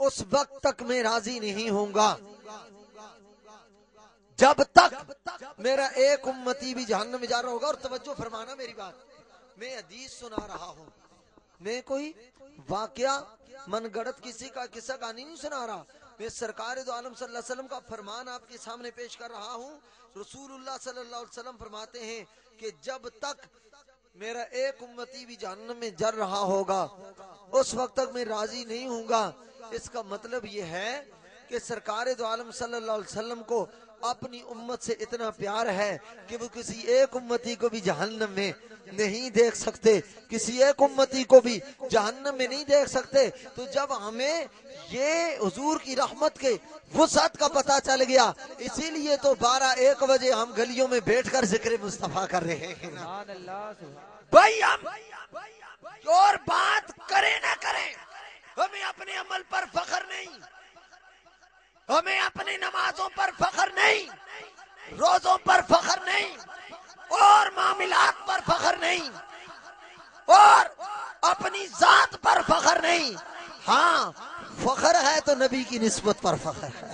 اس وقت تک میں راضی نہیں ہوں گا جب تک میرا ایک امتی بھی جہنم میں جا رہا ہوگا. اور توجہ فرمانا میری بات, میں حدیث سنا رہا ہوں, میں کوئی واقعہ من گڑت کسی کا قصہ کہانی نہیں سنا رہا, میں سرکار دو عالم صلی اللہ علیہ وسلم کا فرمان آپ کے سامنے پیش کر رہا ہوں. رسول اللہ صلی اللہ علیہ وسلم فرماتے ہیں کہ جب تک میرا ایک امتی بھی جہنم میں جل رہا ہوگا اس وقت تک میں راضی نہیں ہوں گا. اس کا مطلب یہ ہے کہ سرکار دو عالم صلی اللہ علیہ وسلم کو اپنی امت سے اتنا پیار ہے کہ وہ کسی ایک امتی کو بھی جہنم میں نہیں دیکھ سکتے, کسی ایک امتی کو بھی جہنم میں نہیں دیکھ سکتے. تو جب ہمیں یہ حضور کی رحمت کے وسعت کا پتہ چل گیا, اسی لیے تو 12-1 بجے ہم گلیوں میں بیٹھ کر ذکر مصطفیٰ کر رہے ہیں. بھائی ہم اور بات کریں نہ کریں, ہمیں اپنے عمل پر فخر نہیں, ہمیں اپنی نمازوں پر فخر نہیں, روزوں پر فخر نہیں, اور معاملات پر فخر نہیں, اور اپنی ذات پر فخر نہیں. ہاں فخر ہے تو نبی کی نسبت پر فخر ہے,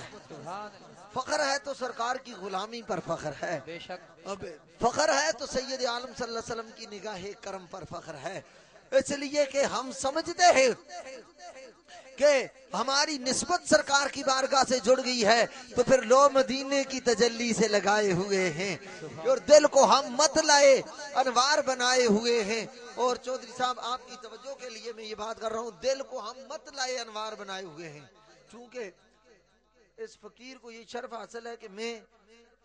فخر ہے تو سرکار کی غلامی پر فخر ہے, فخر ہے تو سید عالم صلی اللہ علیہ وسلم کی نگاہ کرم پر فخر ہے. اس لیے کہ ہم سمجھتے ہیں کہ ہماری نسبت سرکار کی بارگاہ سے جڑ گئی ہے تو پھر لو مدینے کی تجلی سے لگائے ہوئے ہیں, اور دل کو ہم مت لائے انوار بنائے ہوئے ہیں. اور چودھری صاحب آپ کی توجہ کے لیے میں یہ بات کر رہا ہوں, دل کو ہم مت لائے انوار بنائے ہوئے ہیں. چونکہ اس فقیر کو یہ شرف حاصل ہے کہ میں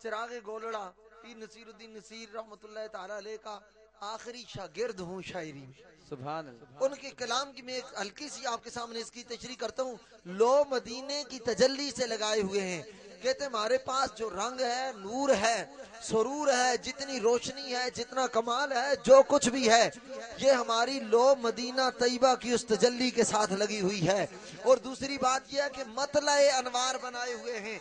چراغ گولڑا پیر نصیر الدین نصیر رحمت اللہ تعالی علیہ کا آخری شاگرد ہوں شاعری میں. سبحان اللہ. ان کے کلام کی میں ایک ہلکی سی آپ کے سامنے اس کی تشریح کرتا ہوں. لو مدینے کی تجلی سے لگائے ہوئے ہیں. کہتے ہیں ہمارے پاس جو رنگ ہے, نور ہے, سرور ہے, جتنی روشنی ہے, جتنا کمال ہے, جو کچھ بھی ہے, یہ ہماری لو مدینہ طیبہ کی اس تجلی کے ساتھ لگی ہوئی ہے. اور دوسری بات یہ ہے کہ مطلع انوار بنائے ہوئے ہیں.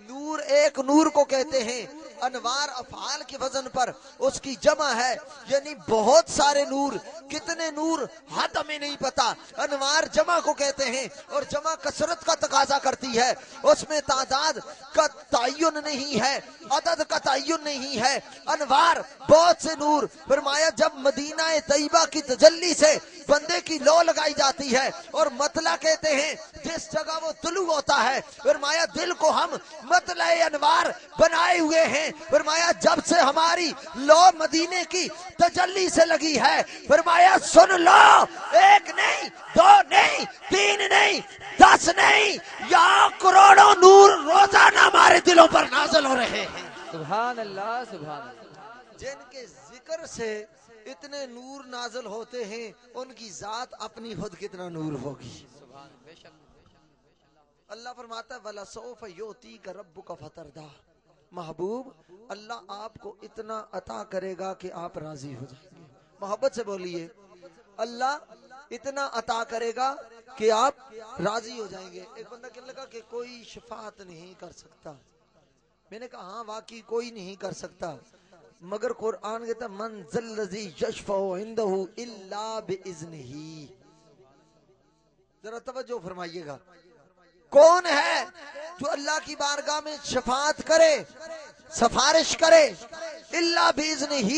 نور ایک نور کو کہتے ہیں, انوار افعال کے وزن پر اس کی جمع ہے, یعنی بہت سارے نور. کتنے نور حد ہمیں نہیں پتا. انوار جمع کو کہتے ہیں, اور جمع کثرت کا تقاضا کرتی ہے, اس میں تعداد کا تعین نہیں ہے, عدد کا تعین نہیں ہے. انوار بہت سے نور. فرمایا جب مدینہ طیبہ کی تجلی سے بندے کی لو لگائی جاتی ہے, اور مطلع کہتے ہیں جس جگہ وہ طلوع ہوتا ہے, فرمایا دل کو ہم مطلع انوار بنائے ہوئے ہیں. فرمایا جب سے ہماری لو مدینے کی تجلی سے لگی ہے, فرمایا سن لو, 1 نہیں, 2 نہیں, 3 نہیں, 10 نہیں, یا کروڑوں نور روزانہ ہمارے دلوں پر نازل ہو رہے ہیں. سبحان اللہ, سبحان اللہ. جن کے ذکر سے اتنے نور نازل ہوتے ہیں, ان کی ذات اپنی خود کتنا نور ہوگی. اللہ فرماتا ہے وَلَسَوْفَ يُعْطِيكَ رَبُّكَ فَتَرْضَىٰ. محبوب اللہ آپ کو اتنا عطا کرے گا کہ آپ راضی ہو جائیں گے. محبت سے بولیے, اللہ اتنا عطا کرے گا کہ آپ راضی ہو جائیں گے. ایک بندہ کہنے لگا کہ کوئی شفاعت نہیں کر سکتا. میں نے کہا ہاں واقعی کوئی نہیں کر سکتا, مگر قرآن کہتا ہے من ذا الذی یشفع عنده الا باذنہ. ذرا توجہ فرمائیے گا, کون ہے جو اللہ کی بارگاہ میں شفاعت کرے, سفارش کرے, الا باذنہ,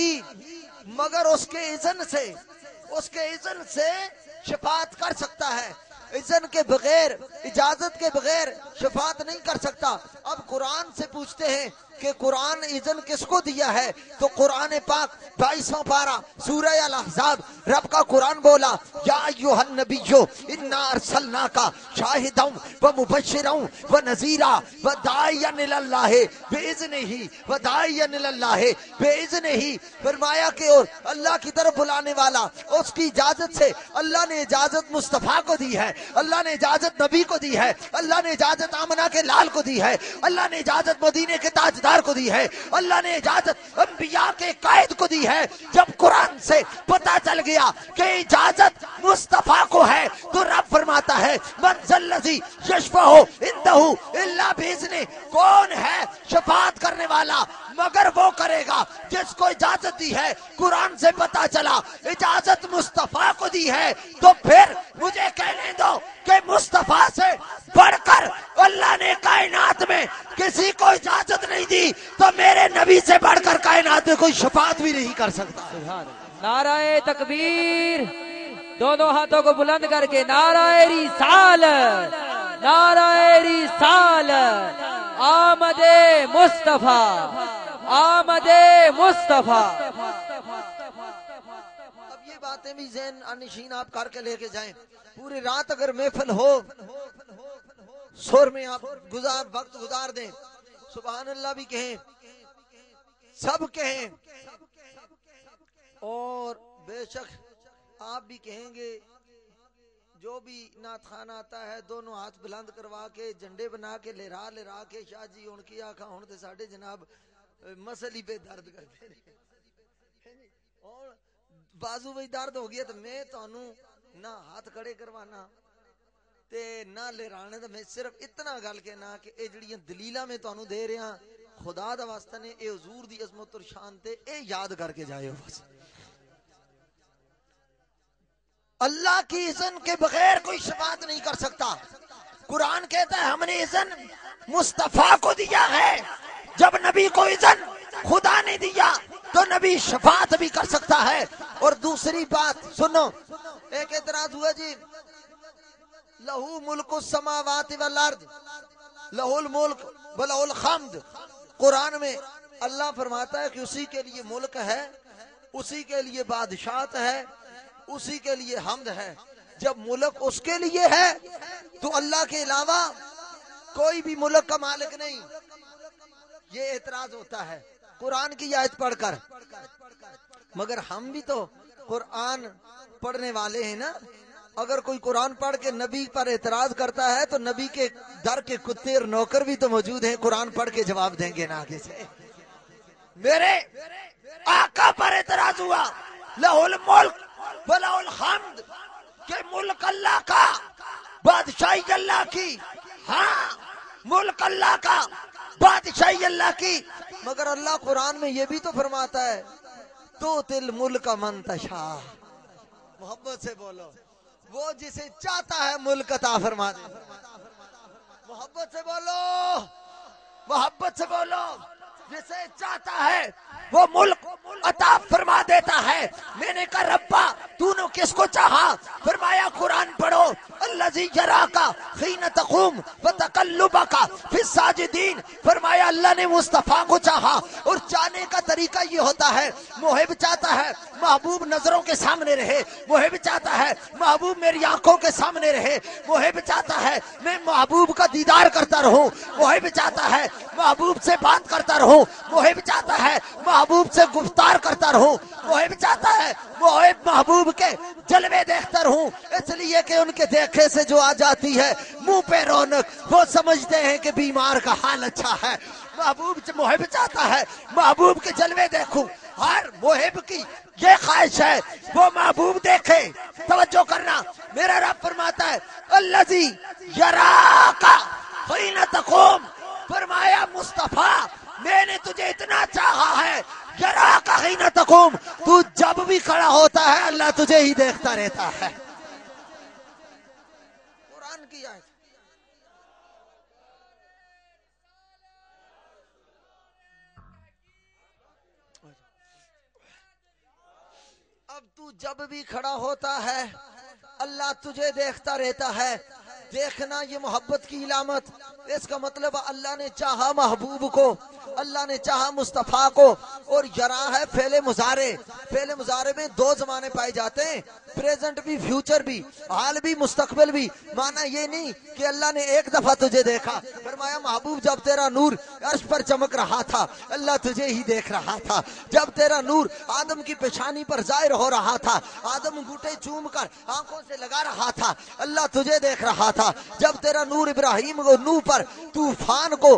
مگر اس کے اذن سے, اس کے اذن سے شفاعت کر سکتا ہے. اذن کے بغیر, اجازت کے بغیر شفاعت نہیں کر سکتا. اب قرآن سے پوچھتے ہیں کہ قرآن اذن کس کو دیا ہے, تو قرآن پاک 22واں پارہ سورہ الاحزاب رب کا قرآن بولا یا ایھا النبی انا ارسلناک شاہدا ومبشرا ونذیرا وداعیا الی اللہ باذنہ وداعیا الی اللہ باذنہ. فرمایا کہ اور اللہ کی طرف بلانے والا, اس کی اجازت سے. اللہ نے اجازت مصطفیٰ کو دی ہے, اللہ نے اجازت نبی کو دی ہے, اللہ نے اجازت آمنہ کے لال کو دی ہے, اللہ نے اجازت مدینے کے تاجدار کو دی ہے, اللہ نے اجازت انبیاء کے قائد کو دی ہے. جب قرآن سے پتہ چل گیا کہ اجازت مصطفیٰ کو ہے, تو رب فرماتا ہے من ذا الذی یشفع عندہ الا باذنہ. کون ہے شفاعت کرنے والا مگر وہ کرے گا جس کو اجازت دی ہے. قرآن سے پتہ چلا اجازت مصطفیٰ کو دی ہے, تو پھر مجھے کہنے دو کہ مصطفیٰ سے بڑھ کر اللہ نے کائنات میں کسی کو اجازت نہیں دی تو میرے نبی سے بڑھ کر کائنات میں کوئی شفاعت بھی نہیں کر سکتا. سبحان اللہ. نعرہ تکبیر. دونوں ہاتھوں کو بلند کر کے نعرہ رسالت. نعرہ رسالت. آمد مصطفیٰ. آمد مصطفیٰ. اب یہ باتیں بھی ذہن نشین آپ کر کے لے کے جائیں. پوری رات اگر محفل ہو سور میں آپ وقت گزار دیں, سبحان اللہ بھی کہیں, سب کہیں, اور بے شک آپ بھی کہیں گے. جو بھی نعت خان آتا ہے دونوں ہاتھ بلند کروا کے جھنڈے بنا کے لہرا کے شاہ جی ان کی آنکھاں ہون تے ساڈے جناب مسئلے پہ درد کرتے ہیں اور بازو میں درد ہو گیا تو میں تانوں نہ ہاتھ کھڑے کروانا تے نہ لہرانے. تو میں صرف اتنا گل کہنا کہ اے جڑیاں دلیلاں میں تانوں دے رہا خدا دا واسطہ نے اے حضور دی عظمت اور شان تے اے یاد کر کے جائے. بس اللہ کی اذن کے بغیر کوئی شفاعت نہیں کر سکتا. قرآن کہتا ہے ہم نے اذن مصطفیٰ کو دیا ہے. جب نبی کو اذن خدا نے دیا تو نبی شفاعت بھی کر سکتا ہے. اور دوسری بات سنو, ایک اعتراض ہوا جی لہو ملک السماوات والارض لہو الملک ولہو الحمد. قرآن میں اللہ فرماتا ہے کہ اسی کے لیے ملک ہے, اسی کے لیے بادشاہت ہے, اسی کے لیے حمد ہے. جب ملک اس کے لیے ہے تو اللہ کے علاوہ کوئی بھی ملک کا مالک نہیں. یہ اعتراض ہوتا ہے قرآن کی آیت پڑھ کر. مگر ہم بھی تو قرآن پڑھنے والے ہیں نا. اگر کوئی قرآن پڑھ کے نبی پر اعتراض کرتا ہے تو نبی کے در کے کتے اور نوکر بھی تو موجود ہیں, قرآن پڑھ کے جواب دیں گے نا آگے سے. میرے آقا پر اعتراض ہوا لہو الملک ولہو الحمد, کہ ملک اللہ کا, بادشاہی اللہ کی. ہاں ملک اللہ کا, بادشاہی اللہ کی. مگر اللہ قرآن میں یہ بھی تو فرماتا ہے تو تل ملک من تشاء. محبت سے بولو, وہ جسے چاہتا ہے ملک عطا فرما دے. محبت سے بولو, محبت سے بولو. جسے چاہتا ہے وہ ملک عطا فرما دیتا ہے. میں نے کہا ربا تو نے کس کو چاہا؟ فرمایا قرآن پڑھو الذی یراک حین تقوم وتقلبک فی الساجدین. فرمایا اللہ نے مصطفیٰ کو چاہا, اور چاہنے کا طریقہ یہ ہوتا ہے محب چاہتا ہے محبوب نظروں کے سامنے رہے, محب چاہتا ہے محبوب میری آنکھوں کے سامنے رہے, محب چاہتا ہے میں محبوب کا دیدار کرتا رہوں, محب چاہتا ہے محبوب سے بات کرتا رہوں, محب چاہتا ہے محبوب سے گفتار کرتا رہوں, محب چاہتا ہے محب محبوب کے جلوے دیکھتا رہوں. اس لیے کہ ان کے دیکھے سے جو آ جاتی ہے منہ پہ رونق, وہ سمجھتے ہیں کہ بیمار کا حال اچھا ہے. محب چاہتا ہے محبوب کے جلوے دیکھوں. ہر محب کی یہ خواہش ہے وہ محبوب دیکھے. توجہ کرنا, میرا رب فرماتا ہے الذی یراک حین تقوم. فرمایا مصطفیٰ میں نے تجھے اتنا چاہا ہے, یراک حین تقوم, تو جب بھی کھڑا ہوتا ہے اللہ تجھے ہی دیکھتا رہتا ہے. قرآن کی آیت. اب تو جب بھی کھڑا ہوتا ہے اللہ تجھے دیکھتا رہتا ہے. دیکھنا یہ محبت کی علامت. اس کا مطلب اللہ نے چاہا محبوب کو, اللہ نے چاہا مصطفیٰ کو. اور یرا ہے فعل مضارع. فعل مضارع میں دو زمانے پائے جاتے ہیں, پریزنٹ بھی فیوچر بھی, حال بھی مستقبل بھی. معنی یہ نہیں کہ اللہ نے ایک دفعہ تجھے دیکھا. فرمایا محبوب جب تیرا نور عرش پر چمک رہا تھا اللہ تجھے ہی دیکھ رہا تھا. جب تیرا نور آدم کی پیشانی پر ظاہر ہو رہا تھا, آدم انگوٹھے چوم کر آنکھوں سے لگا رہا تھا, اللہ تجھے دیکھ رہا تھا. جب تیرا نور ابراہیم کو نوح پر طوفان کو